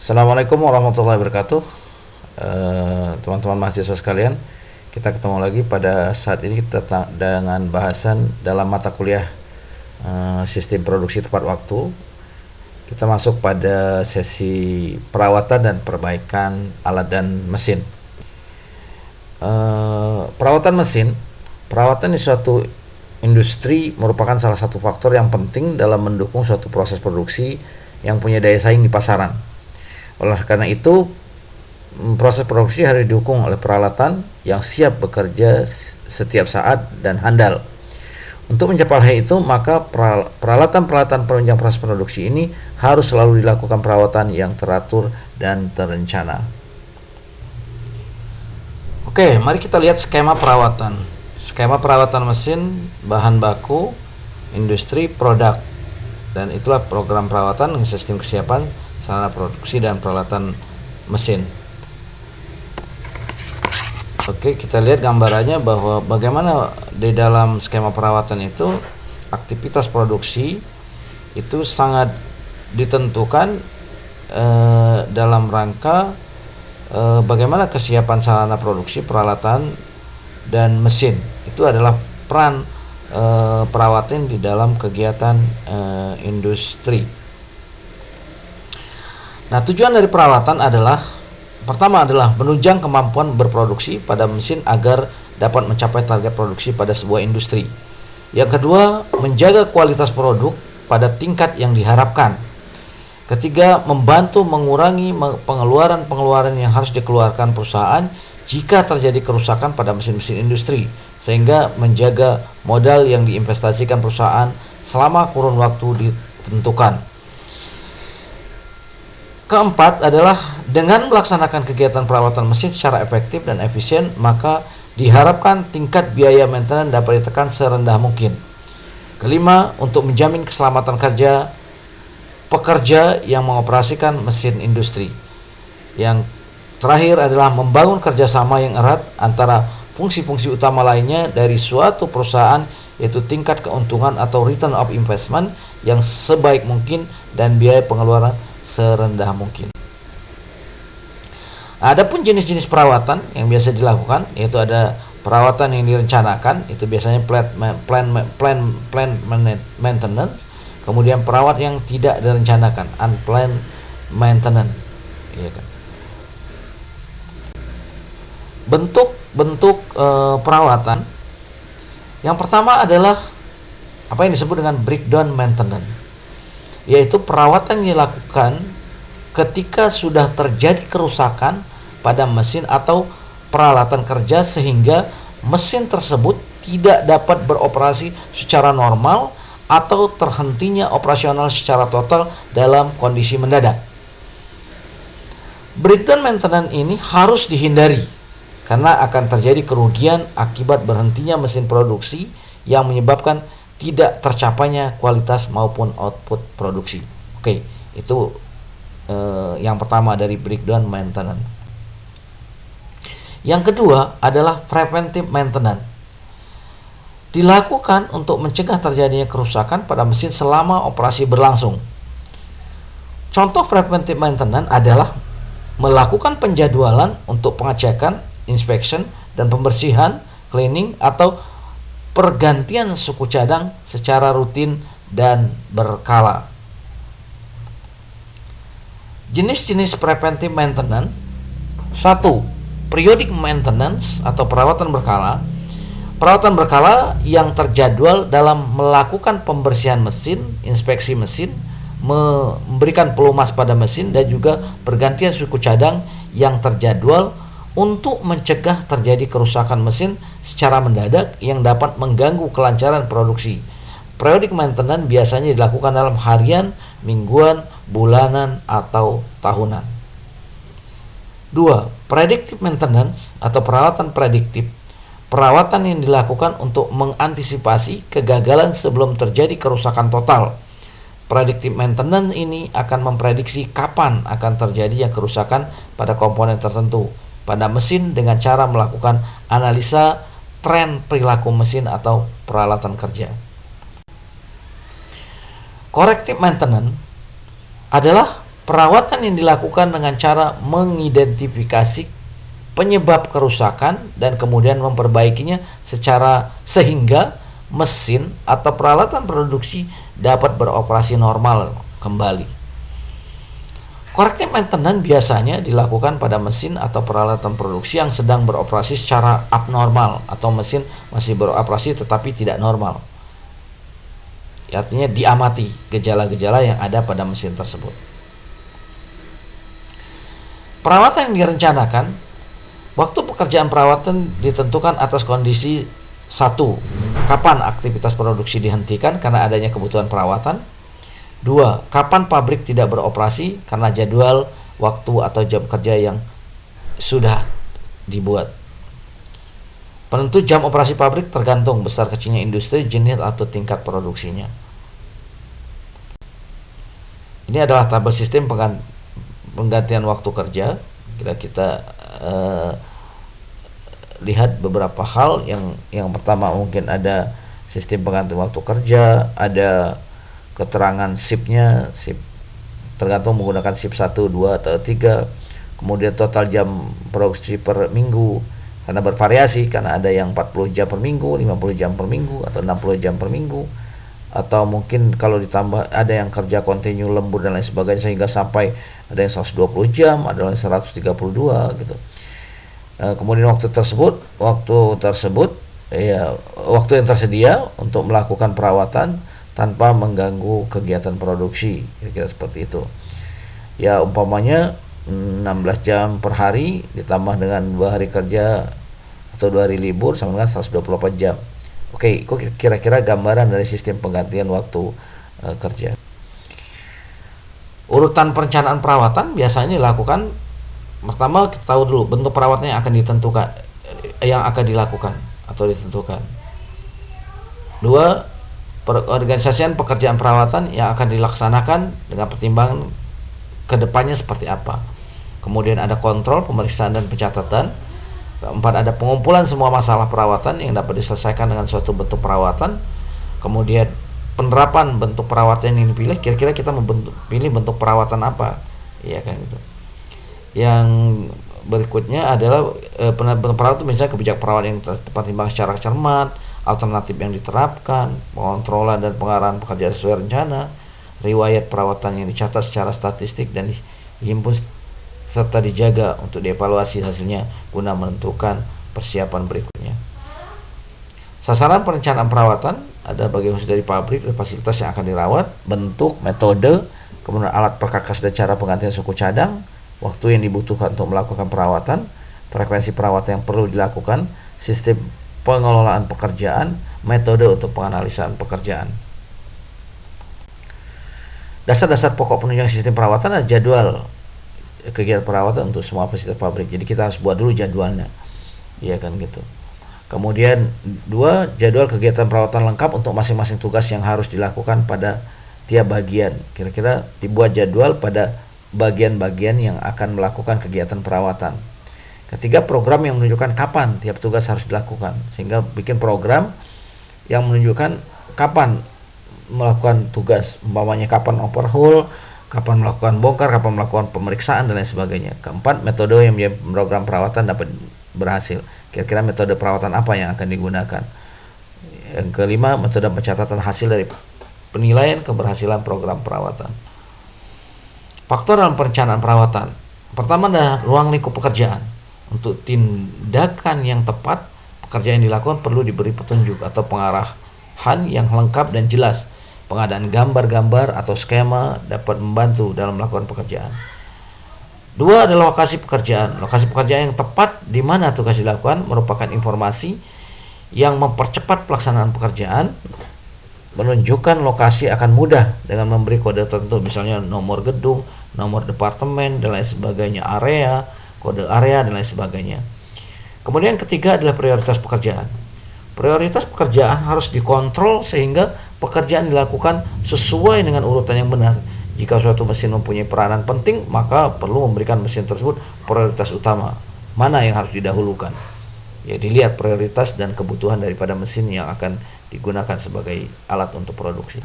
Assalamualaikum warahmatullahi wabarakatuh. Teman-teman mahasiswa sekalian, kita ketemu lagi pada saat ini kita dengan bahasan dalam mata kuliah sistem produksi tepat waktu. Kita masuk pada sesi perawatan dan perbaikan alat dan mesin. Perawatan di suatu industri merupakan salah satu faktor yang penting dalam mendukung suatu proses produksi yang punya daya saing di pasaran. Oleh karena itu, proses produksi harus didukung oleh peralatan yang siap bekerja setiap saat dan handal. Untuk mencapai hal itu, maka peralatan-peralatan penunjang proses produksi ini harus selalu dilakukan perawatan yang teratur dan terencana. Oke, mari kita lihat skema perawatan. Skema perawatan mesin, bahan baku, industri, produk. Dan itulah program perawatan dengan sistem kesiapan sarana produksi dan peralatan mesin. Oke, kita lihat gambarannya bahwa bagaimana di dalam skema perawatan itu aktivitas produksi itu sangat ditentukan dalam rangka bagaimana kesiapan sarana produksi, peralatan dan mesin. Itu adalah peran perawatan di dalam kegiatan industri. Nah, tujuan dari perawatan adalah pertama adalah menunjang kemampuan berproduksi pada mesin agar dapat mencapai target produksi pada sebuah industri. Yang kedua, menjaga kualitas produk pada tingkat yang diharapkan. Ketiga, membantu mengurangi pengeluaran yang harus dikeluarkan perusahaan jika terjadi kerusakan pada mesin-mesin industri, sehingga menjaga modal yang diinvestasikan perusahaan selama kurun waktu ditentukan. Keempat adalah dengan melaksanakan kegiatan perawatan mesin secara efektif dan efisien, maka diharapkan tingkat biaya maintenance dapat ditekan serendah mungkin. Kelima, untuk menjamin keselamatan kerja pekerja yang mengoperasikan mesin industri. Yang terakhir adalah membangun kerjasama yang erat antara fungsi-fungsi utama lainnya dari suatu perusahaan, yaitu tingkat keuntungan atau return of investment yang sebaik mungkin dan biaya pengeluaran serendah mungkin. Adapun jenis-jenis perawatan yang biasa dilakukan, yaitu ada perawatan yang direncanakan, itu biasanya plan maintenance. Kemudian perawat yang tidak direncanakan, unplanned maintenance, ya kan. Bentuk perawatan yang pertama adalah apa yang disebut dengan breakdown maintenance, yaitu perawatan yang dilakukan ketika sudah terjadi kerusakan pada mesin atau peralatan kerja sehingga mesin tersebut tidak dapat beroperasi secara normal atau terhentinya operasional secara total dalam kondisi mendadak. Breakdown maintenance ini harus dihindari karena akan terjadi kerugian akibat berhentinya mesin produksi yang menyebabkan tidak tercapainya kualitas maupun output produksi. Oke, itu yang pertama dari breakdown maintenance. Yang kedua adalah preventive maintenance. Dilakukan untuk mencegah terjadinya kerusakan pada mesin selama operasi berlangsung. Contoh preventive maintenance adalah melakukan penjadwalan untuk pengecekan, inspection, dan pembersihan, cleaning, atau pergantian suku cadang secara rutin dan berkala. Jenis-jenis preventive maintenance. 1. Periodic maintenance atau perawatan berkala. Perawatan berkala yang terjadwal dalam melakukan pembersihan mesin, inspeksi mesin, memberikan pelumas pada mesin, dan juga pergantian suku cadang yang terjadwal untuk mencegah terjadi kerusakan mesin secara mendadak yang dapat mengganggu kelancaran produksi. Periodic maintenance biasanya dilakukan dalam harian, mingguan, bulanan, atau tahunan. 2. Predictive maintenance atau perawatan prediktif. Perawatan yang dilakukan untuk mengantisipasi kegagalan sebelum terjadi kerusakan total. Predictive maintenance ini akan memprediksi kapan akan terjadinya kerusakan pada komponen tertentu pada mesin dengan cara melakukan analisa tren perilaku mesin atau peralatan kerja. Corrective maintenance adalah Perawatan yang dilakukan dengan cara mengidentifikasi penyebab kerusakan dan kemudian memperbaikinya sehingga mesin atau peralatan produksi dapat beroperasi normal kembali. Corrective maintenance biasanya dilakukan pada mesin atau peralatan produksi yang sedang beroperasi secara abnormal atau mesin masih beroperasi tetapi tidak normal. Artinya diamati gejala-gejala yang ada pada mesin tersebut. Perawatan yang direncanakan, waktu pekerjaan perawatan ditentukan atas kondisi 1. Kapan aktivitas produksi dihentikan karena adanya kebutuhan perawatan. 2. Kapan pabrik tidak beroperasi karena jadwal, waktu atau jam kerja yang sudah dibuat. Penentu jam operasi pabrik tergantung besar kecilnya industri, jenis atau tingkat produksinya. Ini adalah tabel sistem penggantian waktu kerja. Kita lihat beberapa hal. Yang pertama mungkin ada sistem penggantian waktu kerja, ada keterangan shiftnya, shift tergantung menggunakan shift 1, 2 atau 3. Kemudian total jam produksi per minggu karena bervariasi, karena ada yang 40 jam per minggu, 50 jam per minggu atau 60 jam per minggu, atau mungkin kalau ditambah ada yang kerja kontinu, lembur dan lain sebagainya sehingga sampai ada yang 120 jam, ada yang 132 gitu. Kemudian waktu yang tersedia untuk melakukan perawatan tanpa mengganggu kegiatan produksi, kira-kira seperti itu. Ya umpamanya 16 jam per hari ditambah dengan 2 hari kerja atau 2 hari libur sama dengan 124 jam. Oke, itu kira-kira gambaran dari sistem penggantian waktu kerja. Urutan perencanaan perawatan biasanya dilakukan, pertama kita tahu dulu bentuk perawatan yang akan ditentukan, yang akan dilakukan atau ditentukan. 2. Perorganisasian pekerjaan perawatan yang akan dilaksanakan dengan pertimbangan kedepannya seperti apa. Kemudian ada kontrol, pemeriksaan dan pencatatan. 4. Ada pengumpulan semua masalah perawatan yang dapat diselesaikan dengan suatu bentuk perawatan. Kemudian penerapan bentuk perawatan yang dipilih, kira-kira kita mau pilih bentuk perawatan apa, ya kan gitu. Yang berikutnya adalah bentuk perawatan, misalnya kebijakan perawatan yang terpertimbangkan secara cermat, alternatif yang diterapkan, pengontrolan dan pengarahan pekerjaan sesuai rencana, riwayat perawatan yang dicatat secara statistik dan dihimpun serta dijaga untuk dievaluasi hasilnya guna menentukan persiapan berikutnya. Sasaran perencanaan perawatan ada bagian khusus dari pabrik dan fasilitas yang akan dirawat, bentuk, metode, kemudian alat perkakas dan cara penggantian suku cadang, waktu yang dibutuhkan untuk melakukan perawatan, frekuensi perawatan yang perlu dilakukan, sistem pengelolaan pekerjaan, metode untuk penganalisan pekerjaan. Dasar-dasar pokok penunjang sistem perawatan adalah jadwal kegiatan perawatan untuk semua fasilitas pabrik. Jadi kita harus buat dulu jadwalnya, ya kan gitu. Kemudian 2, jadwal kegiatan perawatan lengkap untuk masing-masing tugas yang harus dilakukan pada tiap bagian. Kira-kira dibuat jadwal pada bagian-bagian yang akan melakukan kegiatan perawatan. Ketiga, program yang menunjukkan kapan tiap tugas harus dilakukan, sehingga bikin program yang menunjukkan kapan melakukan tugas, umpamanya kapan overhaul, kapan melakukan bongkar, kapan melakukan pemeriksaan dan lain sebagainya. Keempat, metode yang menjadi program perawatan dapat berhasil. Kira-kira metode perawatan apa yang akan digunakan. Yang kelima, metode pencatatan hasil dari penilaian keberhasilan program perawatan. Faktor dalam perencanaan perawatan. Pertama adalah ruang lingkup pekerjaan. Untuk tindakan yang tepat, pekerjaan yang dilakukan perlu diberi petunjuk atau pengarahan yang lengkap dan jelas. Pengadaan gambar-gambar atau skema dapat membantu dalam melakukan pekerjaan. 2 adalah lokasi pekerjaan. Lokasi pekerjaan yang tepat di mana tugas dilakukan merupakan informasi yang mempercepat pelaksanaan pekerjaan. Menunjukkan lokasi akan mudah dengan memberi kode tertentu, misalnya nomor gedung, nomor departemen dan lain sebagainya, area, kode area dan lain sebagainya. Kemudian ketiga adalah prioritas pekerjaan. Prioritas pekerjaan harus dikontrol sehingga pekerjaan dilakukan sesuai dengan urutan yang benar. Jika suatu mesin mempunyai peranan penting, maka perlu memberikan mesin tersebut prioritas utama. Mana yang harus didahulukan? Ya, dilihat prioritas dan kebutuhan daripada mesin yang akan digunakan sebagai alat untuk produksi.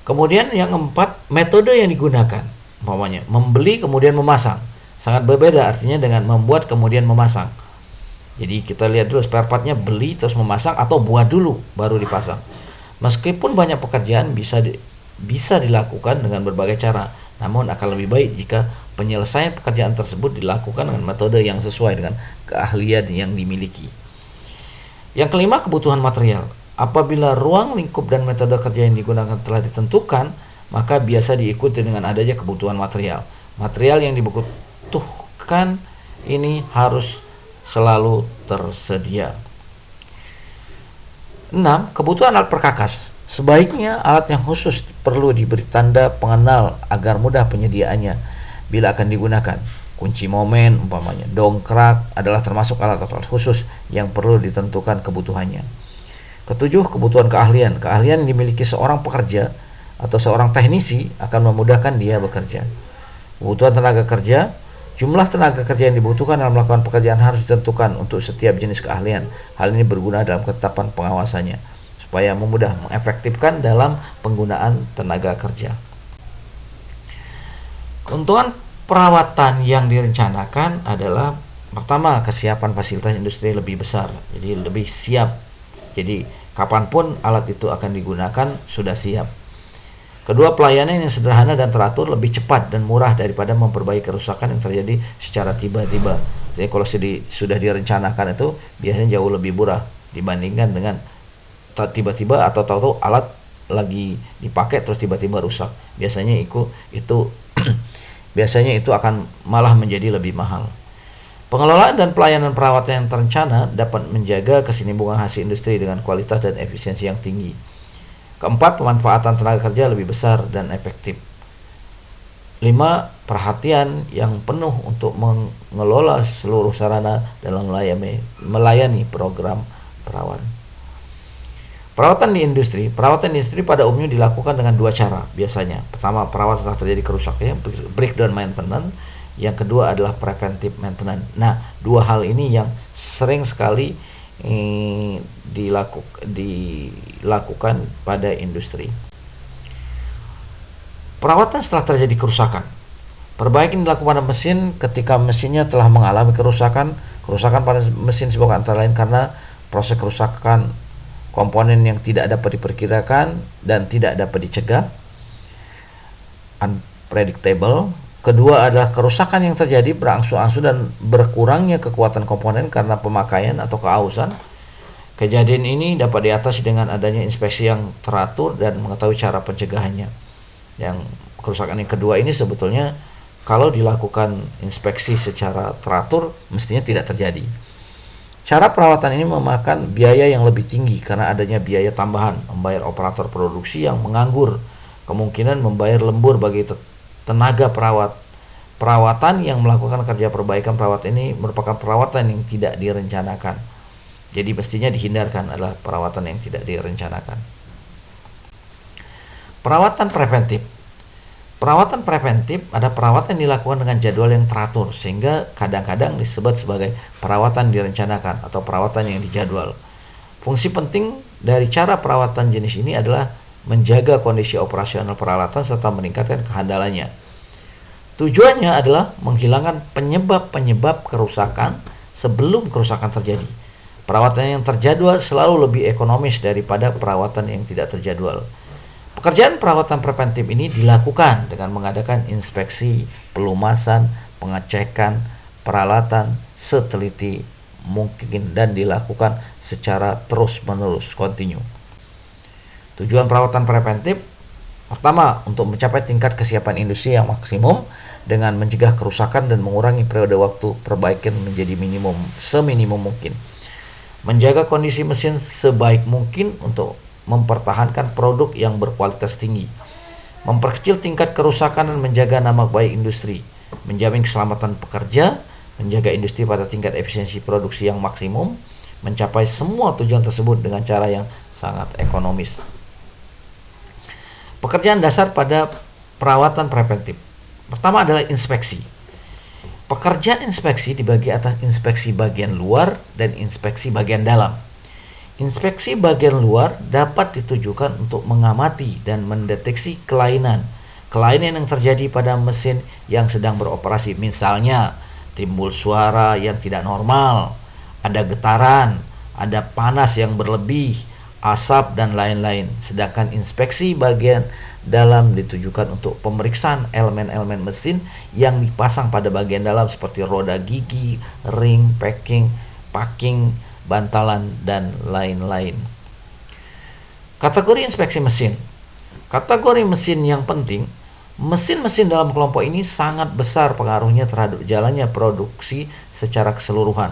Kemudian yang keempat, metode yang digunakan. Umpamanya membeli kemudian memasang. Sangat berbeda artinya dengan membuat kemudian memasang. Jadi kita lihat dulu spare partnya, beli terus memasang atau buat dulu baru dipasang. Meskipun banyak pekerjaan bisa dilakukan dengan berbagai cara, namun akan lebih baik jika penyelesaian pekerjaan tersebut dilakukan dengan metode yang sesuai dengan keahlian yang dimiliki. Yang kelima, kebutuhan material. Apabila ruang lingkup dan metode kerja yang digunakan telah ditentukan, maka biasa diikuti dengan adanya kebutuhan material. Material yang dibutuhkan ini harus selalu tersedia. 6. Kebutuhan alat perkakas. Sebaiknya alat yang khusus perlu diberi tanda pengenal agar mudah penyediaannya bila akan digunakan. Kunci momen umpamanya, dongkrak adalah termasuk alat-alat khusus yang perlu ditentukan kebutuhannya. Ketujuh, kebutuhan keahlian. Keahlian yang dimiliki seorang pekerja atau seorang teknisi akan memudahkan dia bekerja. Kebutuhan tenaga kerja. Jumlah tenaga kerja yang dibutuhkan dalam melakukan pekerjaan harus ditentukan untuk setiap jenis keahlian. Hal ini berguna dalam ketetapan pengawasannya supaya memudah mengefektifkan dalam penggunaan tenaga kerja. Keuntungan perawatan yang direncanakan adalah pertama, kesiapan fasilitas industri lebih besar, jadi lebih siap. Jadi kapanpun alat itu akan digunakan sudah siap. Kedua, pelayanan yang sederhana dan teratur lebih cepat dan murah daripada memperbaiki kerusakan yang terjadi secara tiba-tiba. Jadi kalau sudah direncanakan itu biasanya jauh lebih murah dibandingkan dengan tiba-tiba atau tahu-tahu alat lagi dipakai terus tiba-tiba rusak. Biasanya itu akan malah menjadi lebih mahal. Pengelolaan dan pelayanan perawatan yang terencana dapat menjaga kesinambungan hasil industri dengan kualitas dan efisiensi yang tinggi. Keempat, pemanfaatan tenaga kerja lebih besar dan efektif. 5. Perhatian yang penuh untuk mengelola seluruh sarana dalam melayani program perawatan. Perawatan di industri pada umumnya dilakukan dengan dua cara biasanya. Pertama, perawatan setelah terjadi kerusakan, breakdown maintenance. Yang kedua adalah preventive maintenance. Nah, dua hal ini yang sering sekali dilakukan pada industri. Perawatan setelah terjadi kerusakan. Perbaikan dilakukan pada mesin ketika mesinnya telah mengalami kerusakan. Kerusakan pada mesin disebabkan antara lain karena proses kerusakan komponen yang tidak dapat diperkirakan dan tidak dapat dicegah, unpredictable. Kedua adalah kerusakan yang terjadi berangsur-angsur dan berkurangnya kekuatan komponen karena pemakaian atau kehausan. Kejadian ini dapat diatasi dengan adanya inspeksi yang teratur dan mengetahui cara pencegahannya. Yang kerusakan yang kedua ini sebetulnya kalau dilakukan inspeksi secara teratur mestinya tidak terjadi. Cara perawatan ini memakan biaya yang lebih tinggi karena adanya biaya tambahan, membayar operator produksi yang menganggur, kemungkinan membayar lembur bagi tenaga perawatan yang melakukan kerja perbaikan. Perawatan ini merupakan perawatan yang tidak direncanakan. Jadi mestinya dihindarkan adalah perawatan yang tidak direncanakan. Perawatan preventif. Perawatan preventif ada perawatan yang dilakukan dengan jadwal yang teratur sehingga kadang-kadang disebut sebagai perawatan direncanakan atau perawatan yang dijadwal. Fungsi penting dari cara perawatan jenis ini adalah menjaga kondisi operasional peralatan serta meningkatkan kehandalannya. Tujuannya adalah menghilangkan penyebab-penyebab kerusakan sebelum kerusakan terjadi. Perawatan yang terjadwal selalu lebih ekonomis daripada perawatan yang tidak terjadwal. Pekerjaan perawatan preventif ini dilakukan dengan mengadakan inspeksi, pelumasan, pengecekan peralatan seteliti mungkin dan dilakukan secara terus-menerus, continue. Tujuan perawatan preventif pertama, untuk mencapai tingkat kesiapan industri yang maksimum dengan mencegah kerusakan dan mengurangi periode waktu perbaikan menjadi seminimum mungkin. Menjaga kondisi mesin sebaik mungkin untuk mempertahankan produk yang berkualitas tinggi. Memperkecil tingkat kerusakan dan menjaga nama baik industri. Menjamin keselamatan pekerja, menjaga industri pada tingkat efisiensi produksi yang maksimum, mencapai semua tujuan tersebut dengan cara yang sangat ekonomis. Pekerjaan dasar pada perawatan preventif. Pertama adalah inspeksi. Pekerjaan inspeksi dibagi atas inspeksi bagian luar dan inspeksi bagian dalam. Inspeksi bagian luar dapat ditujukan untuk mengamati dan mendeteksi kelainan yang terjadi pada mesin yang sedang beroperasi. Misalnya, timbul suara yang tidak normal, ada getaran, ada panas yang berlebih, asap, dan lain-lain. Sedangkan inspeksi bagian dalam ditujukan untuk pemeriksaan elemen-elemen mesin yang dipasang pada bagian dalam seperti roda gigi, ring, packing, bantalan, dan lain-lain. Kategori inspeksi mesin. Kategori mesin yang penting, mesin-mesin dalam kelompok ini sangat besar pengaruhnya terhadap jalannya produksi secara keseluruhan.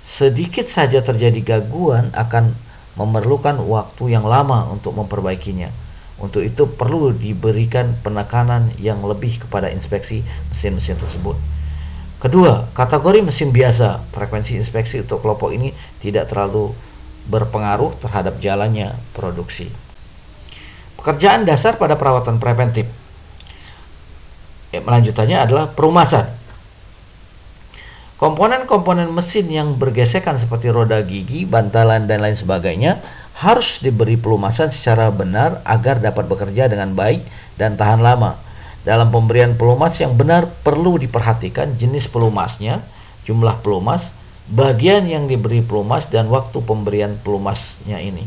Sedikit saja terjadi gangguan akan memerlukan waktu yang lama untuk memperbaikinya. Untuk itu perlu diberikan penekanan yang lebih kepada inspeksi mesin-mesin tersebut. Kedua, kategori mesin biasa. Frekuensi inspeksi untuk kelompok ini tidak terlalu berpengaruh terhadap jalannya produksi. Pekerjaan dasar pada perawatan preventif. Lanjutannya adalah perumasan. Komponen-komponen mesin yang bergesekan seperti roda gigi, bantalan, dan lain sebagainya harus diberi pelumasan secara benar agar dapat bekerja dengan baik dan tahan lama. Dalam pemberian pelumas yang benar perlu diperhatikan jenis pelumasnya, jumlah pelumas, bagian yang diberi pelumas, dan waktu pemberian pelumasnya ini.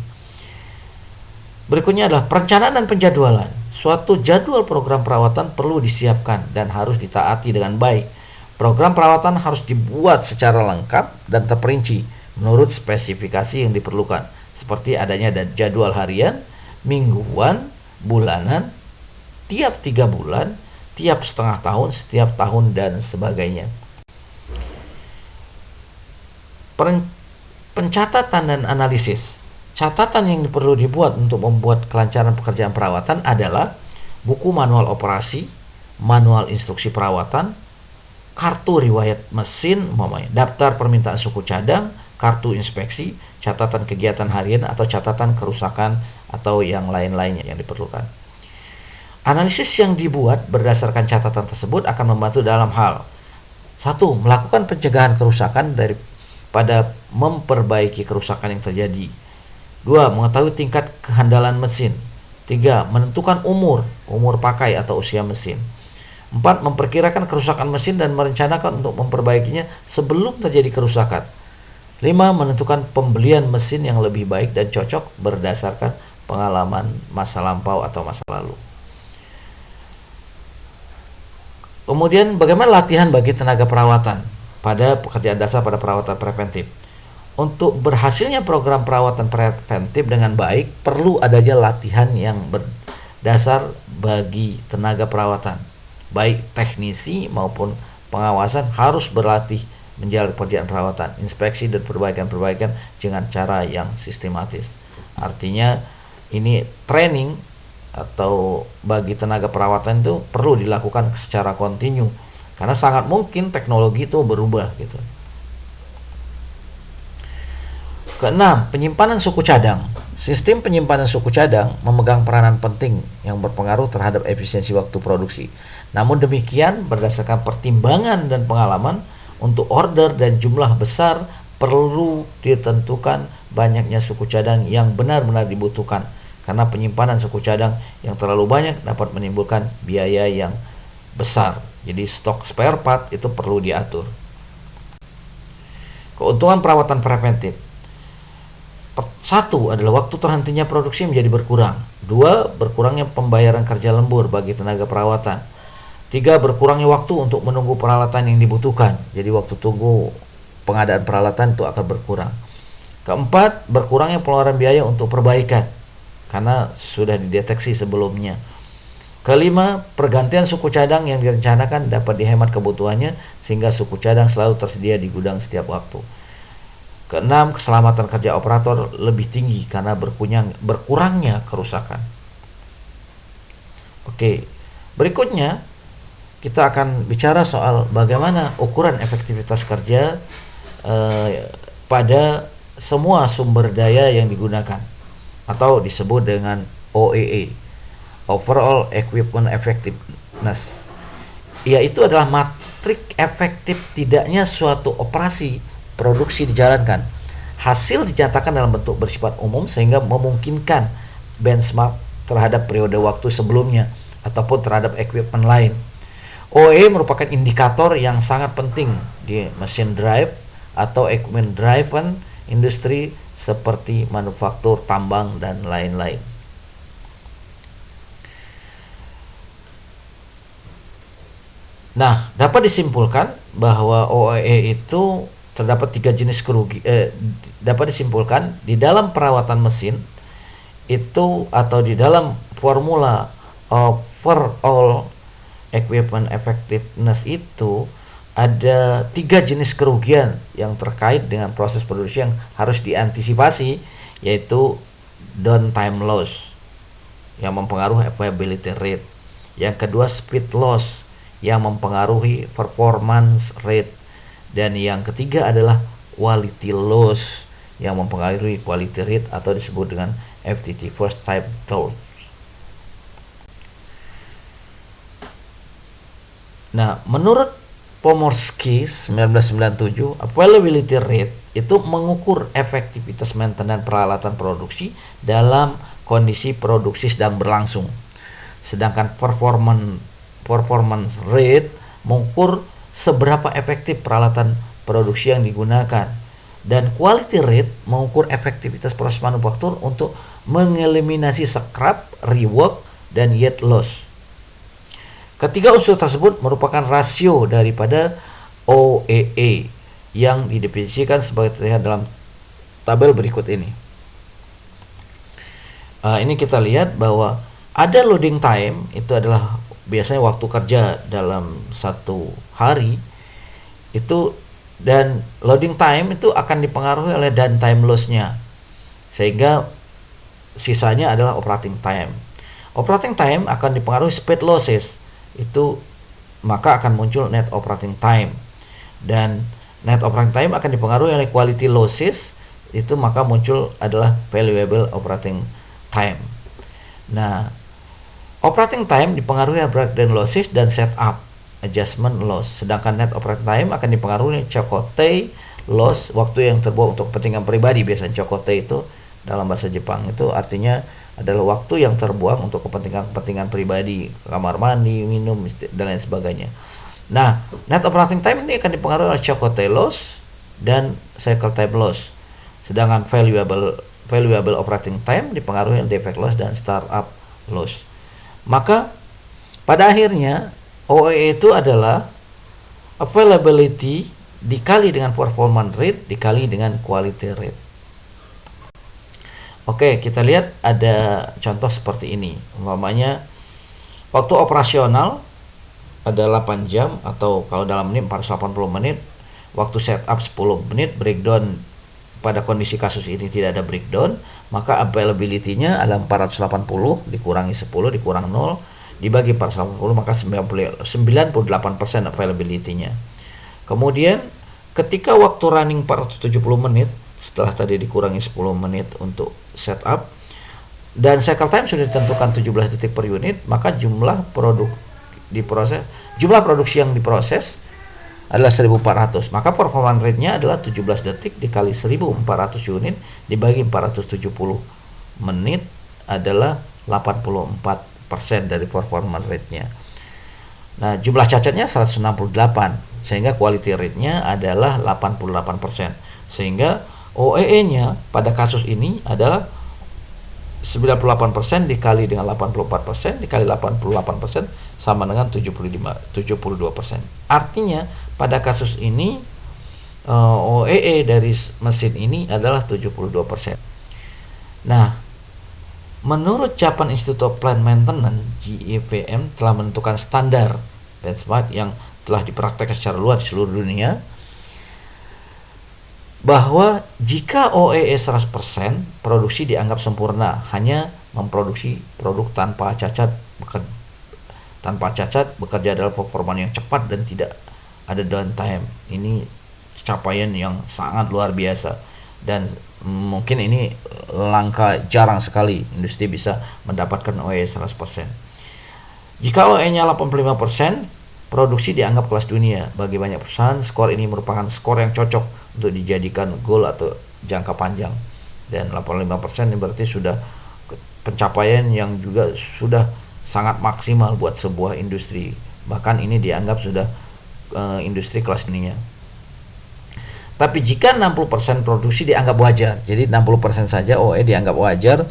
Berikutnya adalah perencanaan dan penjadwalan. Suatu jadwal program perawatan perlu disiapkan dan harus ditaati dengan baik. Program perawatan harus dibuat secara lengkap dan terperinci menurut spesifikasi yang diperlukan, seperti adanya jadwal harian, mingguan, bulanan, tiap 3 bulan, tiap setengah tahun, setiap tahun, dan sebagainya. Pencatatan dan analisis. Catatan yang perlu dibuat untuk membuat kelancaran pekerjaan perawatan adalah buku manual operasi, manual instruksi perawatan, kartu riwayat mesin, daftar permintaan suku cadang, kartu inspeksi, catatan kegiatan harian atau catatan kerusakan atau yang lain-lainnya yang diperlukan. Analisis yang dibuat berdasarkan catatan tersebut akan membantu dalam hal 1. Melakukan pencegahan kerusakan daripada memperbaiki kerusakan yang terjadi. 2. Mengetahui tingkat kehandalan mesin. 3. Menentukan umur pakai atau usia mesin. 4. Memperkirakan kerusakan mesin dan merencanakan untuk memperbaikinya sebelum terjadi kerusakan. 5. Menentukan pembelian mesin yang lebih baik dan cocok berdasarkan pengalaman masa lampau atau masa lalu. Kemudian bagaimana latihan bagi tenaga perawatan pada pekerjaan dasar pada perawatan preventif? Untuk berhasilnya program perawatan preventif dengan baik, perlu adanya latihan yang berdasar bagi tenaga perawatan. Baik teknisi maupun pengawasan harus berlatih menjalani pekerjaan perawatan, inspeksi dan perbaikan-perbaikan dengan cara yang sistematis. Artinya ini training atau bagi tenaga perawatan itu perlu dilakukan secara kontinu karena sangat mungkin teknologi itu berubah gitu. Keenam, penyimpanan suku cadang. Sistem penyimpanan suku cadang memegang peranan penting yang berpengaruh terhadap efisiensi waktu produksi. Namun demikian, berdasarkan pertimbangan dan pengalaman, untuk order dan jumlah besar perlu ditentukan banyaknya suku cadang yang benar-benar dibutuhkan. Karena penyimpanan suku cadang yang terlalu banyak dapat menimbulkan biaya yang besar. Jadi stok spare part itu perlu diatur. Keuntungan perawatan preventif. 1 adalah waktu terhentinya produksi menjadi berkurang. 2. Berkurangnya pembayaran kerja lembur bagi tenaga perawatan. 3. Berkurangnya waktu untuk menunggu peralatan yang dibutuhkan. Jadi waktu tunggu pengadaan peralatan itu akan berkurang. 4. Berkurangnya pengeluaran biaya untuk perbaikan karena sudah dideteksi sebelumnya. 5. Pergantian suku cadang yang direncanakan dapat dihemat kebutuhannya sehingga suku cadang selalu tersedia di gudang setiap waktu. 6. Keselamatan kerja operator lebih tinggi karena berkurangnya kerusakan. Oke, berikutnya kita akan bicara soal bagaimana ukuran efektivitas kerja pada semua sumber daya yang digunakan atau disebut dengan OEE, Overall Equipment Effectiveness. Yaitu adalah matrik efektif tidaknya suatu operasi produksi dijalankan. Hasil dinyatakan dalam bentuk bersifat umum sehingga memungkinkan benchmark terhadap periode waktu sebelumnya ataupun terhadap equipment lain. OEE merupakan indikator yang sangat penting di mesin drive atau equipment driven industri seperti manufaktur, tambang, dan lain-lain. Nah, dapat disimpulkan bahwa OEE itu terdapat 3 jenis dapat disimpulkan di dalam perawatan mesin itu atau di dalam formula overall equipment effectiveness itu ada 3 jenis kerugian yang terkait dengan proses produksi yang harus diantisipasi, yaitu downtime loss yang mempengaruhi availability rate, yang kedua speed loss yang mempengaruhi performance rate, dan yang ketiga adalah quality loss yang mempengaruhi quality rate atau disebut dengan FTT, first time throughput. Nah, menurut Pomorsky 1997, availability rate itu mengukur efektivitas maintenance peralatan produksi dalam kondisi produksi sedang berlangsung. Sedangkan performance rate mengukur seberapa efektif peralatan produksi yang digunakan, dan quality rate mengukur efektivitas proses manufaktur untuk mengeliminasi scrap, rework, dan yield loss. Ketiga unsur tersebut merupakan rasio daripada OEE yang didefinisikan sebagai terlihat dalam tabel berikut ini. Ini kita lihat bahwa ada loading time, itu adalah biasanya waktu kerja dalam satu hari itu, dan loading time itu akan dipengaruhi oleh downtime loss-nya, sehingga sisanya adalah operating time. Operating time akan dipengaruhi speed losses, itu maka akan muncul net operating time, dan net operating time akan dipengaruhi oleh quality losses, itu maka muncul adalah valuable operating time. Nah, operating time dipengaruhi oleh breakdown losses dan setup adjustment loss, sedangkan net operating time akan dipengaruhi Chakotay loss, waktu yang terbuang untuk kepentingan pribadi. Biasanya Chakotay itu dalam bahasa Jepang itu artinya adalah waktu yang terbuang untuk kepentingan pribadi, kamar mandi, minum, dan lain sebagainya. Nah, net operating time ini akan dipengaruhi oleh Chakotay loss dan cycle time loss, sedangkan valuable operating time dipengaruhi oleh defect loss dan startup loss. Maka pada akhirnya OEE itu adalah availability dikali dengan performance rate dikali dengan quality rate. Oke, kita lihat ada contoh seperti ini. Umpamanya waktu operasional ada 8 jam, atau kalau dalam menit 480 menit, waktu setup 10 menit, breakdown pada kondisi kasus ini tidak ada breakdown, maka availability-nya adalah 480 dikurangi 10 dikurang 0 dibagi 480, maka 98% availability-nya. Kemudian ketika waktu running 470 menit, setelah tadi dikurangi 10 menit untuk setup, dan cycle time sudah ditentukan 17 detik per unit, maka jumlah produksi yang diproses adalah 1400. Maka performance rate-nya adalah 17 detik dikali 1400 unit dibagi 470 menit adalah 84% dari performance rate-nya. Nah, jumlah cacatnya 168, sehingga quality rate-nya adalah 88%. Sehingga OEE-nya pada kasus ini adalah 98% dikali dengan 84% dikali 88% sama dengan 72%. Artinya pada kasus ini OEE dari mesin ini adalah 72%. Nah, menurut Japan Institute of Plant Maintenance (JIPM) telah menentukan standar benchmark yang telah dipraktekkan secara luas di seluruh dunia, bahwa jika OEE 100%, produksi dianggap sempurna, hanya memproduksi produk tanpa cacat, bekerja dalam performa yang cepat dan tidak ada downtime. Ini capaian yang sangat luar biasa, dan mungkin ini langka, jarang sekali industri bisa mendapatkan OEE 100%. Jika OEE-nya 85%, produksi dianggap kelas dunia. Bagi banyak perusahaan, skor ini merupakan skor yang cocok untuk dijadikan goal atau jangka panjang. Dan 85% ini berarti sudah pencapaian yang juga sudah sangat maksimal buat sebuah industri. Bahkan ini dianggap sudah industri kelas dunia. Tapi jika 60% produksi dianggap wajar, jadi 60% saja OE dianggap wajar,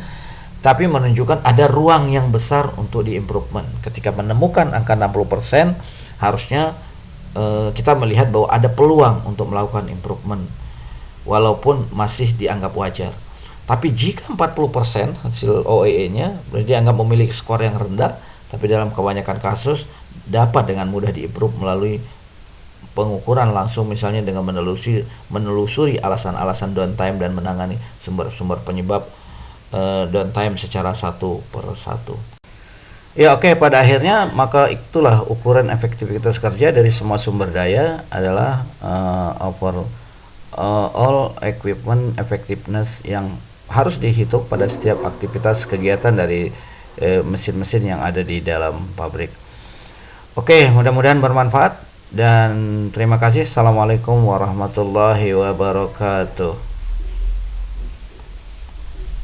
tapi menunjukkan ada ruang yang besar untuk di-improvement. Ketika menemukan angka 60%, harusnya kita melihat bahwa ada peluang untuk melakukan improvement, walaupun masih dianggap wajar. Tapi jika 40% hasil OEE-nya dianggap memiliki skor yang rendah, tapi dalam kebanyakan kasus dapat dengan mudah di-improve melalui pengukuran langsung, misalnya dengan menelusuri alasan-alasan downtime dan menangani sumber-sumber penyebab downtime secara satu per satu. Ya oke, pada akhirnya maka itulah ukuran efektivitas kerja dari semua sumber daya adalah all equipment effectiveness yang harus dihitung pada setiap aktivitas kegiatan dari mesin-mesin yang ada di dalam pabrik. Oke, mudah-mudahan bermanfaat dan terima kasih. Assalamualaikum warahmatullahi wabarakatuh.